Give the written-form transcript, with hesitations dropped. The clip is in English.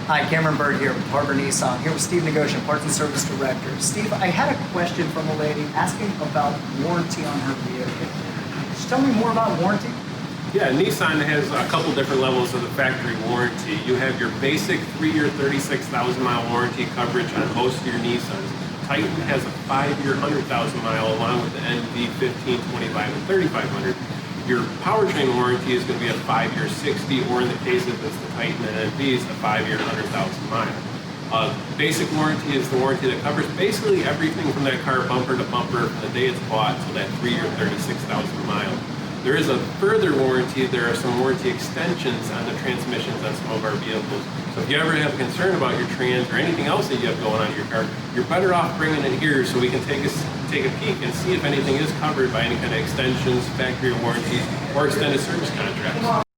Hi, Cameron Bird here with Harbor Nissan, here with Steve Negoshian, Parts and Service Director. Steve, I had a question from a lady asking about warranty on her vehicle. Just tell me more about warranty. Yeah, Nissan has a couple different levels of the factory warranty. You have your basic 3-year, 36,000 mile warranty coverage on most of your Nissans. Titan has a 5-year, 100,000 mile along with the NV 15, 25, and 3500. Your powertrain warranty is going to be a 5-year 60, or in the case of the Titan and NVs, a 5-year 100,000 mile. Basic warranty is the warranty that covers basically everything from that car bumper to bumper from the day it's bought to that 3-year 36,000 mile. There is a further warranty. There are some warranty extensions on the transmissions on some of our vehicles. So if you ever have concern about your trans or anything else that you have going on in your car, you're better off bringing it here so we can take a peek and see if anything is covered by any kind of extensions, factory warranties, or extended service contracts.